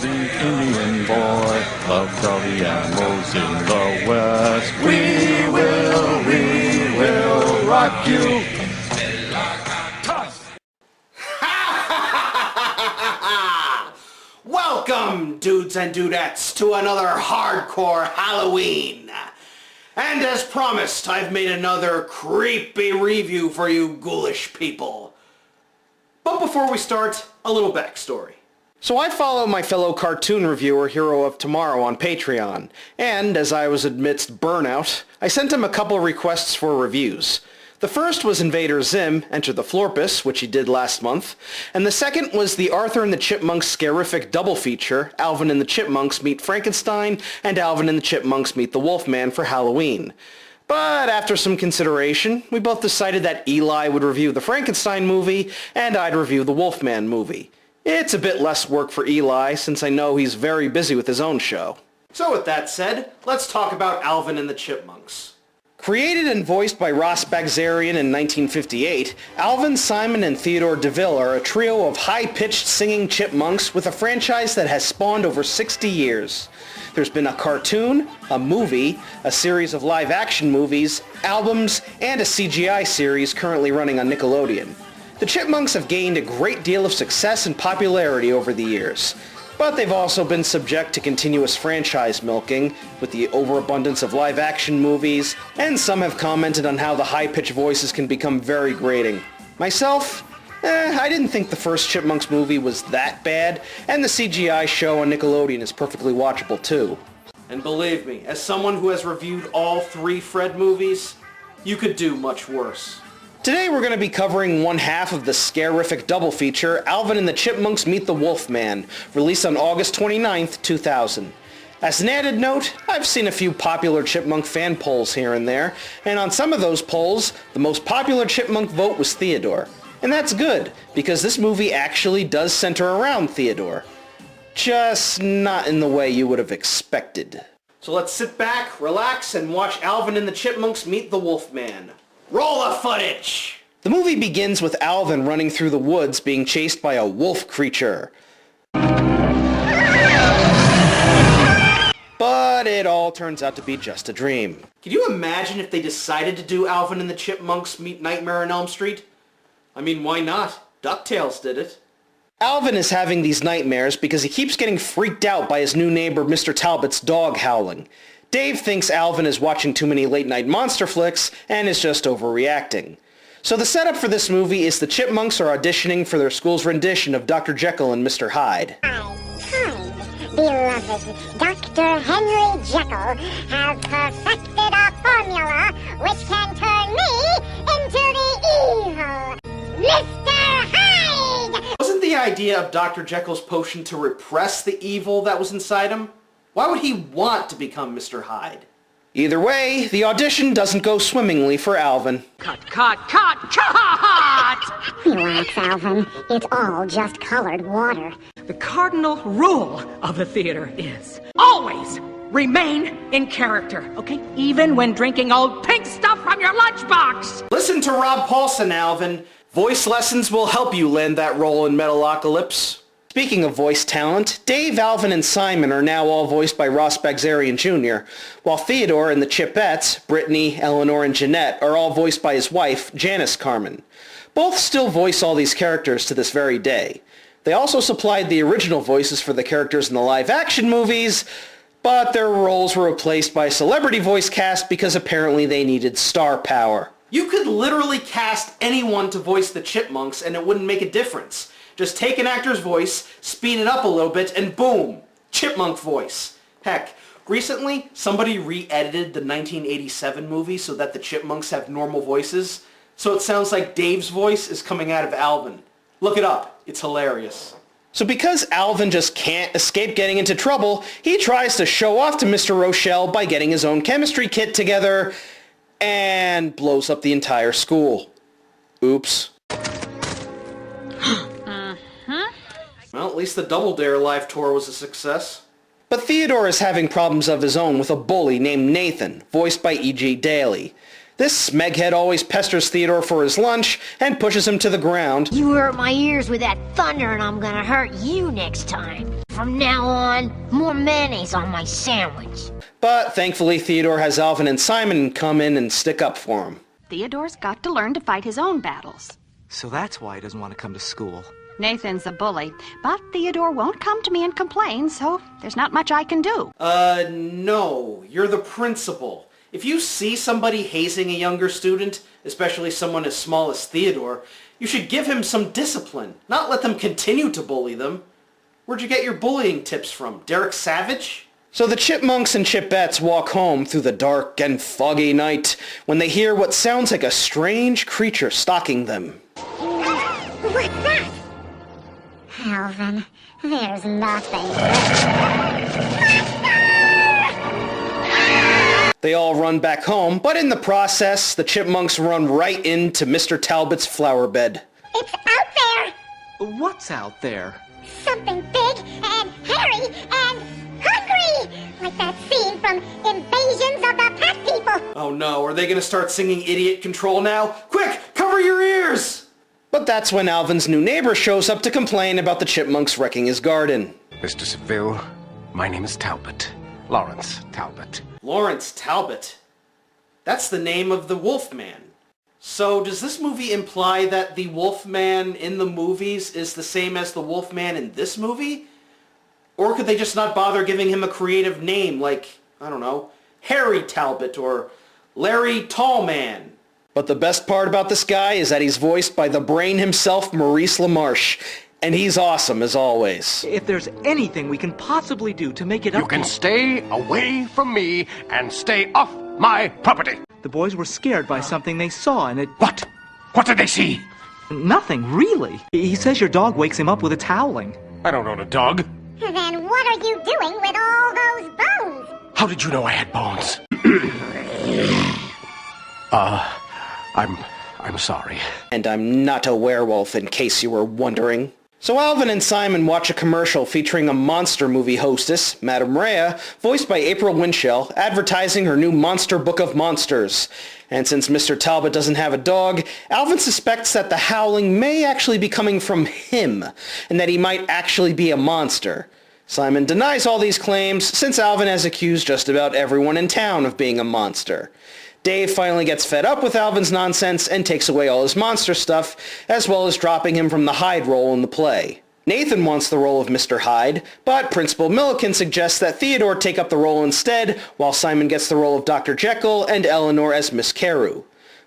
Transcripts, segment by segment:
the Indian boy, loved all the animals in the West. We will rock you. Welcome, dudes and dudettes, to another hardcore Halloween. And as promised, I've made another creepy review for you ghoulish people. But before we start, a little backstory. So I follow my fellow cartoon reviewer, Hero of Tomorrow, on Patreon, and as I was amidst burnout, I sent him a couple requests for reviews. The first was Invader Zim, Enter the Florpus, which he did last month, and the second was the Arthur and the Chipmunks scarific double feature, Alvin and the Chipmunks Meet Frankenstein, and Alvin and the Chipmunks Meet the Wolfman for Halloween. But after some consideration, we both decided that Eli would review the Frankenstein movie, and I'd review the Wolfman movie. It's a bit less work for Eli, since I know he's very busy with his own show. So with that said, let's talk about Alvin and the Chipmunks. Created and voiced by Ross Bagzarian in 1958, Alvin, Simon, and Theodore DeVille are a trio of high-pitched singing chipmunks with a franchise that has spawned over 60 years. There's been a cartoon, a movie, a series of live-action movies, albums, and a CGI series currently running on Nickelodeon. The Chipmunks have gained a great deal of success and popularity over the years, but they've also been subject to continuous franchise milking, with the overabundance of live-action movies, and some have commented on how the high-pitched voices can become very grating. Myself, I didn't think the first Chipmunks movie was that bad, and the CGI show on Nickelodeon is perfectly watchable too. And believe me, as someone who has reviewed all 3 Fred movies, you could do much worse. Today we're going to be covering one half of the scarific double feature, Alvin and the Chipmunks Meet the Wolfman, released on August 29th, 2000. As an added note, I've seen a few popular Chipmunk fan polls here and there, and on some of those polls, the most popular Chipmunk vote was Theodore. And that's good, because this movie actually does center around Theodore. Just not in the way you would have expected. So let's sit back, relax, and watch Alvin and the Chipmunks Meet the Wolfman. Roll the footage! The movie begins with Alvin running through the woods being chased by a wolf creature. But it all turns out to be just a dream. Can you imagine if they decided to do Alvin and the Chipmunks Meet Nightmare on Elm Street? I mean, why not? DuckTales did it. Alvin is having these nightmares because he keeps getting freaked out by his new neighbor Mr. Talbot's dog howling. Dave thinks Alvin is watching too many late-night monster flicks and is just overreacting. So the setup for this movie is the Chipmunks are auditioning for their school's rendition of Dr. Jekyll and Mr. Hyde. Beloved Dr. Henry Jekyll have perfected a formula which can turn me into the evil Mr. Hyde! Wasn't the idea of Dr. Jekyll's potion to repress the evil that was inside him? Why would he want to become Mr. Hyde? Either way, the audition doesn't go swimmingly for Alvin. Cut! Relax, Alvin. It's all just colored water. The cardinal rule of the theater is always remain in character, okay? Even when drinking old pink stuff from your lunchbox! Listen to Rob Paulson, Alvin. Voice lessons will help you land that role in Metalocalypse. Speaking of voice talent, Dave, Alvin, and Simon are now all voiced by Ross Bagzarian Jr., while Theodore and the Chipettes, Brittany, Eleanor, and Jeanette, are all voiced by his wife, Janice Carmen. Both still voice all these characters to this very day. They also supplied the original voices for the characters in the live-action movies, but their roles were replaced by a celebrity voice cast because apparently they needed star power. You could literally cast anyone to voice the Chipmunks and it wouldn't make a difference. Just take an actor's voice, speed it up a little bit, and boom! Chipmunk voice. Heck, recently somebody re-edited the 1987 movie so that the Chipmunks have normal voices, so it sounds like Dave's voice is coming out of Alvin. Look it up. It's hilarious. So because Alvin just can't escape getting into trouble, he tries to show off to Mr. Rochelle by getting his own chemistry kit together and blows up the entire school. Oops. Well, at least the Double Dare live tour was a success. But Theodore is having problems of his own with a bully named Nathan, voiced by E.G. Daly. This smeghead always pesters Theodore for his lunch and pushes him to the ground. You hurt my ears with that thunder and I'm gonna hurt you next time. From now on, more mayonnaise on my sandwich. But thankfully Theodore has Alvin and Simon come in and stick up for him. Theodore's got to learn to fight his own battles. So that's why he doesn't want to come to school. Nathan's a bully, but Theodore won't come to me and complain, so there's not much I can do. No. You're the principal. If you see somebody hazing a younger student, especially someone as small as Theodore, you should give him some discipline, not let them continue to bully them. Where'd you get your bullying tips from? Derek Savage? So the Chipmunks and Chipettes walk home through the dark and foggy night when they hear what sounds like a strange creature stalking them. What's that? Alvin, there's nothing. They all run back home, but in the process, the Chipmunks run right into Mr. Talbot's flower bed. It's out there! What's out there? Something big and hairy and hungry! Like that scene from Invasions of the Pet People! Oh no, are they gonna start singing Idiot Control now? Quick, cover your ears! But that's when Alvin's new neighbor shows up to complain about the Chipmunks wrecking his garden. Mr. Seville, my name is Talbot. Lawrence Talbot. Lawrence Talbot? That's the name of the Wolfman. So does this movie imply that the Wolfman in the movies is the same as the Wolfman in this movie? Or could they just not bother giving him a creative name like, I don't know, Harry Talbot or Larry Tallman? But the best part about this guy is that he's voiced by the brain himself, Maurice LaMarche. And he's awesome, as always. If there's anything we can possibly do to make it up... You can stay away from me and stay off my property. The boys were scared by something they saw and it... What? What did they see? Nothing, really. He says your dog wakes him up with its howling. I don't own a dog. Then what are you doing with all those bones? How did you know I had bones? I'm sorry. And I'm not a werewolf, in case you were wondering. So Alvin and Simon watch a commercial featuring a monster movie hostess, Madame Rhea, voiced by April Winchell, advertising her new monster book of monsters. And since Mr. Talbot doesn't have a dog, Alvin suspects that the howling may actually be coming from him, and that he might actually be a monster. Simon denies all these claims, since Alvin has accused just about everyone in town of being a monster. Dave finally gets fed up with Alvin's nonsense and takes away all his monster stuff, as well as dropping him from the Hyde role in the play. Nathan wants the role of Mr. Hyde, but Principal Milliken suggests that Theodore take up the role instead, while Simon gets the role of Dr. Jekyll and Eleanor as Miss Carew.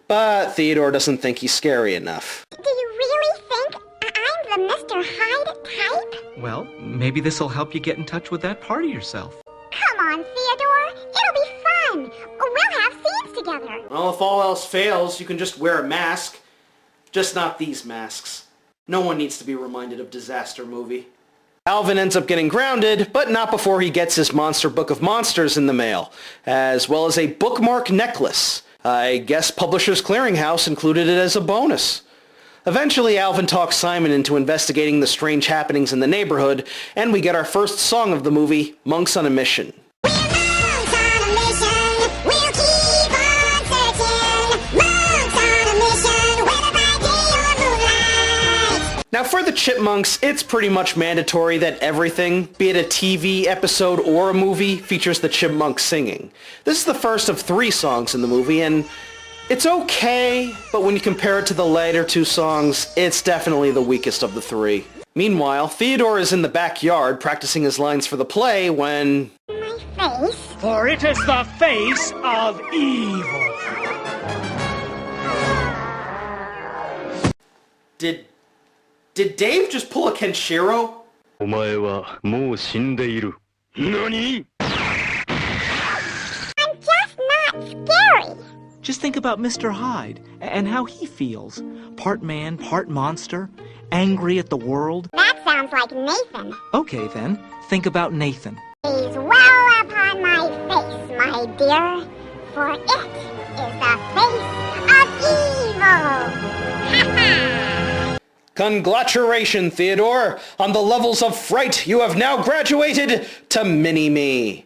But Theodore doesn't think he's scary enough. Do you really think I'm the Mr. Hyde type? Well, maybe this'll help you get in touch with that part of yourself. Come on, Theodore. It'll be fun. We'll have scenes together. Well, if all else fails, you can just wear a mask. Just not these masks. No one needs to be reminded of Disaster Movie. Alvin ends up getting grounded, but not before he gets his monster book of monsters in the mail, as well as a bookmark necklace. I guess Publishers Clearinghouse included it as a bonus. Eventually, Alvin talks Simon into investigating the strange happenings in the neighborhood, and we get our first song of the movie, Monks on a Mission. We're monks on a mission. We'll keep on searching. Monks on a mission, whether by day or moonlight. Now for the Chipmunks, it's pretty much mandatory that everything, be it a TV episode or a movie, features the Chipmunks singing. This is the first of 3 songs in the movie, and it's okay, but when you compare it to the later 2 songs, it's definitely the weakest of the 3. Meanwhile, Theodore is in the backyard practicing his lines for the play when... My face? For it is the face of evil. Did Dave just pull a Kenshiro? お前はもう死んでいる。何? I'm just not scary. Just think about Mr. Hyde and how he feels. Part man, part monster, angry at the world. That sounds like Nathan. Okay then, think about Nathan. Gaze well upon my face, my dear, for it is the face of evil. Ha ha! Congratulations, Theodore! On the levels of fright, you have now graduated to Mini-Me.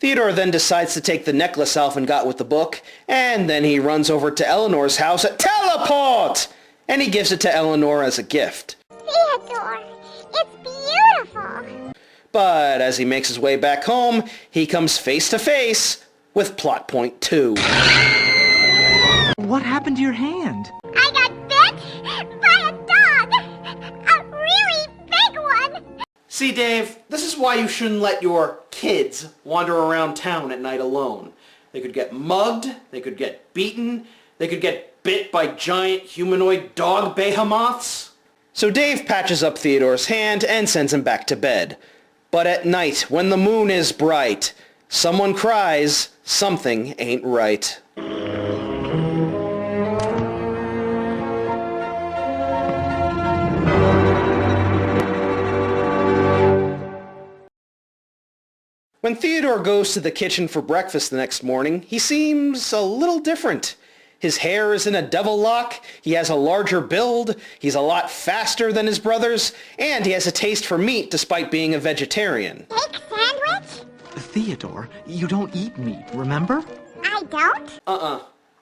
Theodore then decides to take the necklace Alvin got with the book, and then he runs over to Eleanor's house at Teleport! And he gives it to Eleanor as a gift. Theodore, it's beautiful. But as he makes his way back home, he comes face to face with plot point 2. What happened to your hand? I got bit by a dog! A really big one! See, Dave, this is why you shouldn't let your kids wander around town at night alone. They could get mugged, they could get beaten, they could get bit by giant humanoid dog behemoths. So Dave patches up Theodore's hand and sends him back to bed. But at night, when the moon is bright, someone cries, something ain't right. When Theodore goes to the kitchen for breakfast the next morning, he seems a little different. His hair is in a devil lock, he has a larger build, he's a lot faster than his brothers, and he has a taste for meat despite being a vegetarian. Egg sandwich? Theodore, you don't eat meat, remember? I don't?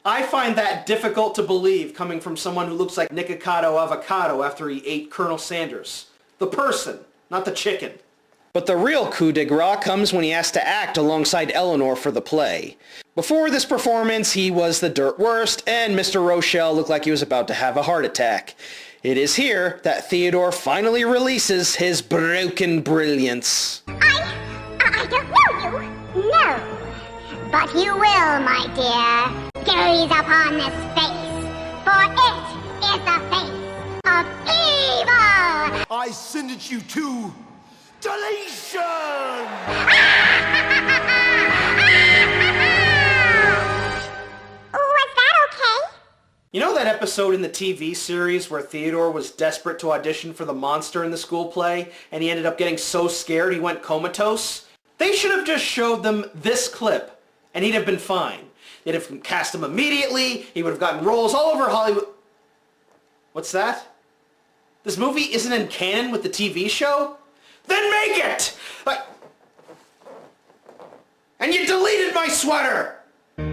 I find that difficult to believe coming from someone who looks like Nikocado Avocado after he ate Colonel Sanders. The person, not the chicken. But the real coup de grace comes when he has to act alongside Eleanor for the play. Before this performance, he was the dirt worst, and Mr. Rochelle looked like he was about to have a heart attack. It is here that Theodore finally releases his broken brilliance. I don't know you. No. But you will, my dear. Gaze upon this face, for it is the face of evil. I sentence you to deletion! Was that okay? You know that episode in the TV series where Theodore was desperate to audition for the monster in the school play, and he ended up getting so scared he went comatose? They should have just showed them this clip, and he'd have been fine. They'd have cast him immediately, he would have gotten roles all over Hollywood. What's that? This movie isn't in canon with the TV show? Then make it! And you deleted my sweater! Nathan,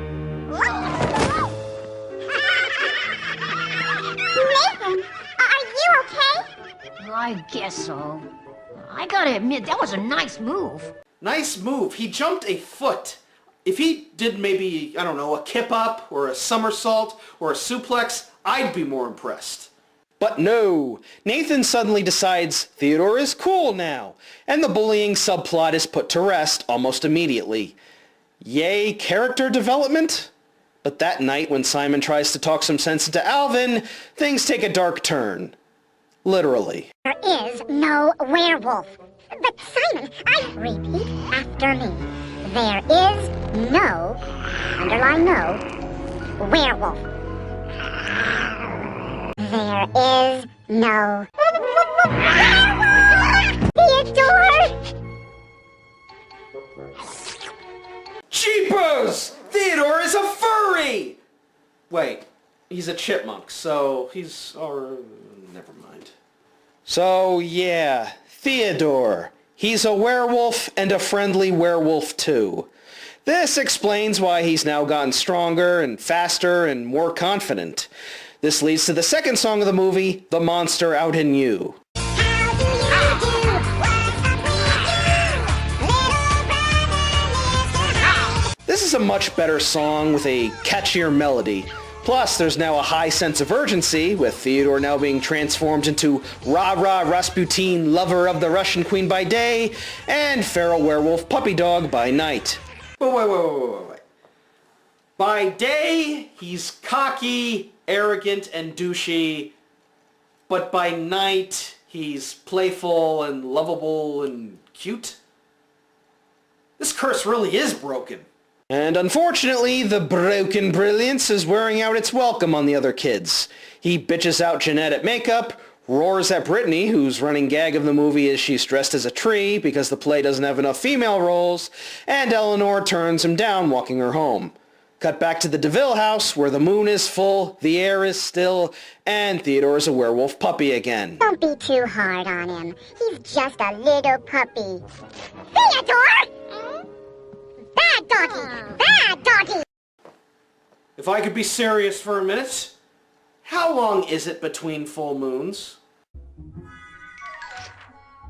are you okay? I guess so. I gotta admit, that was a nice move. Nice move. He jumped a foot. If he did maybe, I don't know, a kip up or a somersault or a suplex, I'd be more impressed. But no, Nathan suddenly decides Theodore is cool now, and the bullying subplot is put to rest almost immediately. Yay, character development? But that night when Simon tries to talk some sense into Alvin, things take a dark turn. Literally. There is no werewolf. But Simon, I repeat after me. There is no, underline no, werewolf. There is no Theodore! Jeepers! Theodore is a furry! Wait, he's a chipmunk, so he's... or... never mind. So, yeah, Theodore. He's a werewolf and a friendly werewolf, too. This explains why he's now gotten stronger and faster and more confident. This leads to the second song of the movie, The Monster Out in You. This is a much better song with a catchier melody. Plus, there's now a high sense of urgency, with Theodore now being transformed into rah-rah Rasputin, lover of the Russian queen by day, and feral werewolf puppy dog by night. Wait. By day, he's cocky, arrogant, and douchey, but by night, he's playful and lovable and cute? This curse really is broken. And unfortunately, the broken brilliance is wearing out its welcome on the other kids. He bitches out Jeanette at makeup, roars at Brittany, whose running gag of the movie is she's dressed as a tree because the play doesn't have enough female roles, and Eleanor turns him down walking her home. Cut back to the DeVille house, where the moon is full, the air is still, and Theodore is a werewolf puppy again. Don't be too hard on him. He's just a little puppy. Theodore! Bad doggy! Bad doggy! If I could be serious for a minute, how long is it between full moons?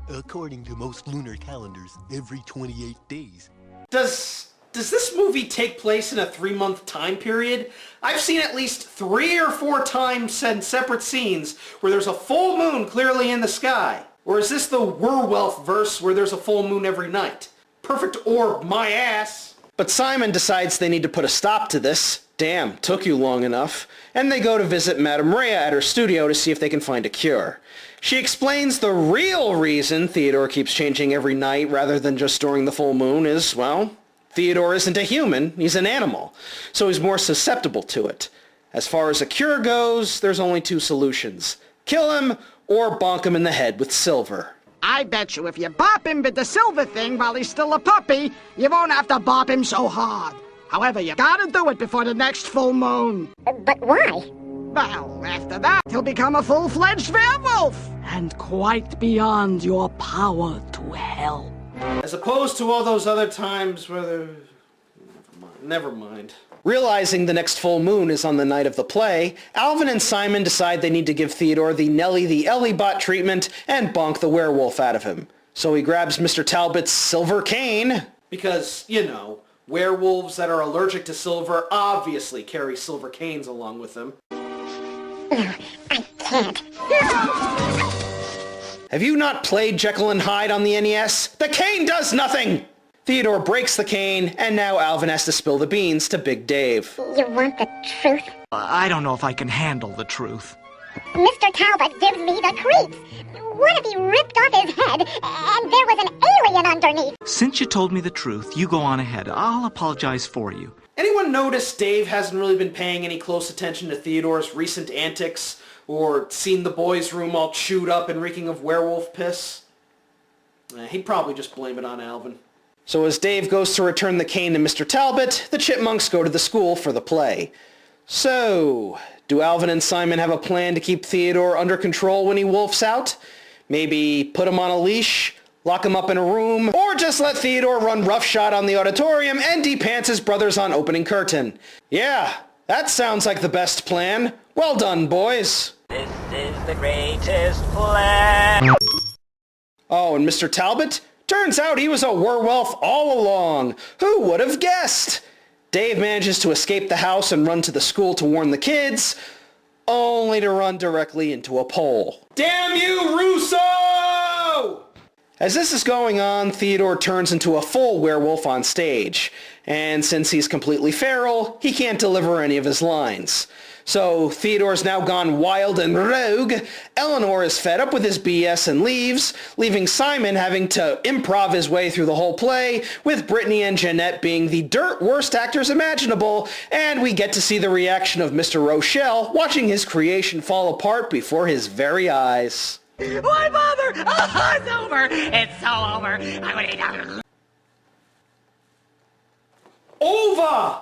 According to most lunar calendars, every 28 days. Does this movie take place in a 3-month time period? I've seen at least 3 or 4 times in separate scenes where there's a full moon clearly in the sky. Or is this the werewolf verse where there's a full moon every night? Perfect orb, my ass! But Simon decides they need to put a stop to this. Damn, took you long enough. And they go to visit Madame Rhea at her studio to see if they can find a cure. She explains the real reason Theodore keeps changing every night rather than just during the full moon is, well, Theodore isn't a human, he's an animal, so he's more susceptible to it. As far as a cure goes, there's only 2 solutions. Kill him or bonk him in the head with silver. I bet you if you bop him with the silver thing while he's still a puppy, you won't have to bop him so hard. However, you gotta do it before the next full moon. But why? Well, after that, he'll become a full-fledged werewolf. And quite beyond your power to help. As opposed to all those other times where they're... Never mind. Realizing the next full moon is on the night of the play, Alvin and Simon decide they need to give Theodore the Nelly the Ellybot treatment and bonk the werewolf out of him. So he grabs Mr. Talbot's silver cane. Because, you know, werewolves that are allergic to silver obviously carry silver canes along with them. I can't. Have you not played Jekyll and Hyde on the NES? The cane does nothing! Theodore breaks the cane, and now Alvin has to spill the beans to Big Dave. You want the truth? I don't know if I can handle the truth. Mr. Talbot gives me the creeps. What if he ripped off his head and there was an alien underneath? Since you told me the truth, you go on ahead. I'll apologize for you. Anyone notice Dave hasn't really been paying any close attention to Theodore's recent antics, or seen the boys' room all chewed up and reeking of werewolf piss? He'd probably just blame it on Alvin. So as Dave goes to return the cane to Mr. Talbot, the Chipmunks go to the school for the play. So, do Alvin and Simon have a plan to keep Theodore under control when he wolfs out? Maybe put him on a leash, lock him up in a room, or just let Theodore run roughshod on the auditorium and de-pants his brothers on opening curtain? Yeah, that sounds like the best plan. Well done, boys. This is the greatest plan. Oh, and Mr. Talbot? Turns out he was a werewolf all along. Who would have guessed? Dave manages to escape the house and run to the school to warn the kids, only to run directly into a pole. Damn you, Russo! As this is going on, Theodore turns into a full werewolf on stage. And since he's completely feral, he can't deliver any of his lines. So Theodore's now gone wild and rogue. Eleanor is fed up with his BS and leaves, leaving Simon having to improv his way through the whole play, with Brittany and Jeanette being the dirt worst actors imaginable, and we get to see the reaction of Mr. Rochelle watching his creation fall apart before his very eyes. Why bother? Oh, it's over. It's so over. I would eat Over!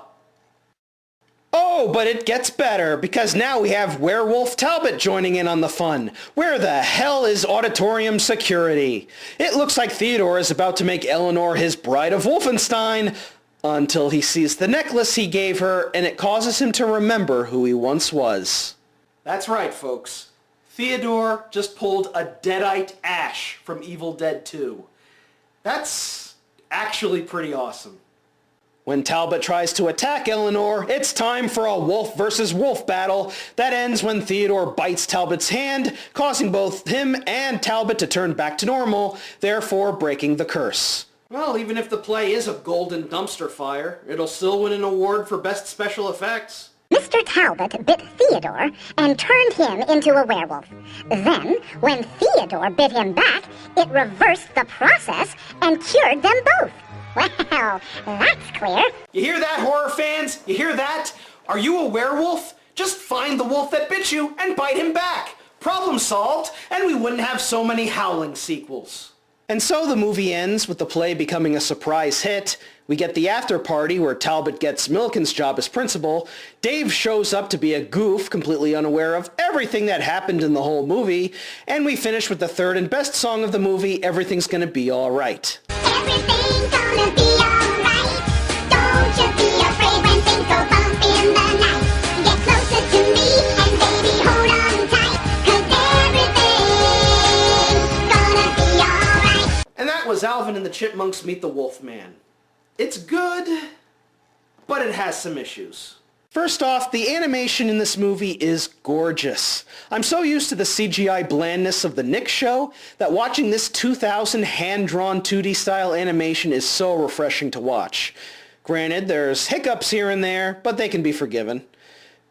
Oh, but it gets better, because now we have Werewolf Talbot joining in on the fun. Where the hell is auditorium security? It looks like Theodore is about to make Eleanor his bride of Wolfenstein, until he sees the necklace he gave her, and it causes him to remember who he once was. That's right, folks. Theodore just pulled a deadite Ash from Evil Dead 2. That's actually pretty awesome. When Talbot tries to attack Eleanor, it's time for a wolf versus wolf battle that ends when Theodore bites Talbot's hand, causing both him and Talbot to turn back to normal, therefore breaking the curse. Well, even if the play is a golden dumpster fire, it'll still win an award for best special effects. Mr. Talbot bit Theodore and turned him into a werewolf. Then, when Theodore bit him back, it reversed the process and cured them both. Well, that's clear. You hear that, horror fans? You hear that? Are you a werewolf? Just find the wolf that bit you and bite him back. Problem solved, and we wouldn't have so many Howling sequels. And so the movie ends with the play becoming a surprise hit. We get the after party where Talbot gets Milliken's job as principal. Dave shows up to be a goof, completely unaware of everything that happened in the whole movie. And we finish with the third and best song of the movie, Everything's Gonna Be Alright. Everything's gonna be alright. ain't so bumpy in the night. Get closer to me and baby hold on tight, 'cause everything's gonna be alright. And that was Alvin and the Chipmunks Meet the Wolfman. It's good, but it has some issues. First off, the animation in this movie is gorgeous. I'm so used to the CGI blandness of the Nick show that watching this 2000 hand-drawn 2D style animation is so refreshing to watch. Granted, there's hiccups here and there, but they can be forgiven.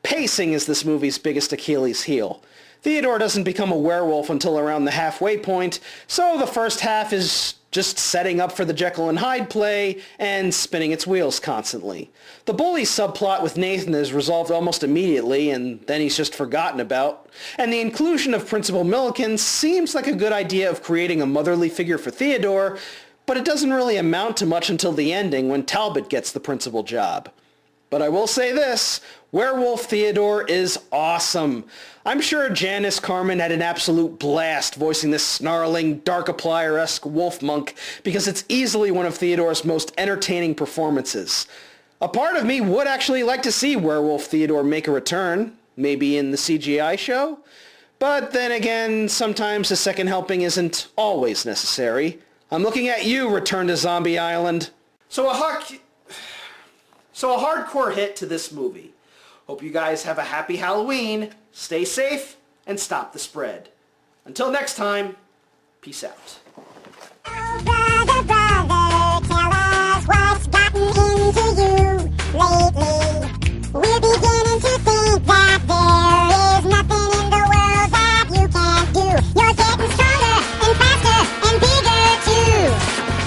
Pacing is this movie's biggest Achilles heel. Theodore doesn't become a werewolf until around the halfway point, so the first half is just setting up for the Jekyll and Hyde play and spinning its wheels constantly. The bully subplot with Nathan is resolved almost immediately, and then he's just forgotten about. And the inclusion of Principal Milliken seems like a good idea of creating a motherly figure for Theodore, but it doesn't really amount to much until the ending when Talbot gets the principal job. But I will say this, Werewolf Theodore is awesome. I'm sure Janice Carmen had an absolute blast voicing this snarling, Darkiplier-esque wolf monk because it's easily one of Theodore's most entertaining performances. A part of me would actually like to see Werewolf Theodore make a return, maybe in the CGI show. But then again, sometimes a second helping isn't always necessary. I'm looking at you, Return to Zombie Island. So a hardcore hit to this movie. Hope you guys have a happy Halloween, stay safe, and stop the spread. Until next time, peace out. Oh, brother, brother, tell us what's gotten into you lately. We're beginning to think that there is nothing in the world that you can't do. You're getting stronger and faster and bigger too.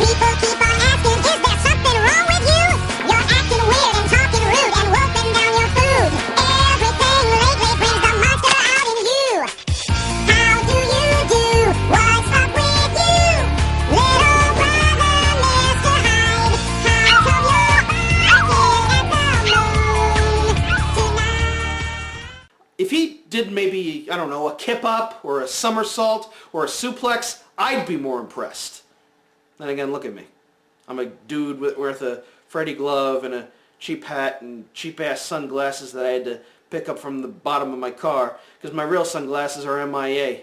People keep on asking, is there something wrong with you? You're acting weird and talking rude and wolfing down your food. Everything lately brings the monster out in you. How do you do? What's up with you? Little brother, Mr. Hyde, how come you're barking at the moon tonight? If he did maybe, I don't know, a kip up or a somersault or a suplex, I'd be more impressed. Then again, look at me. I'm a dude with a Freddy glove and a cheap hat and cheap-ass sunglasses that I had to pick up from the bottom of my car because my real sunglasses are MIA.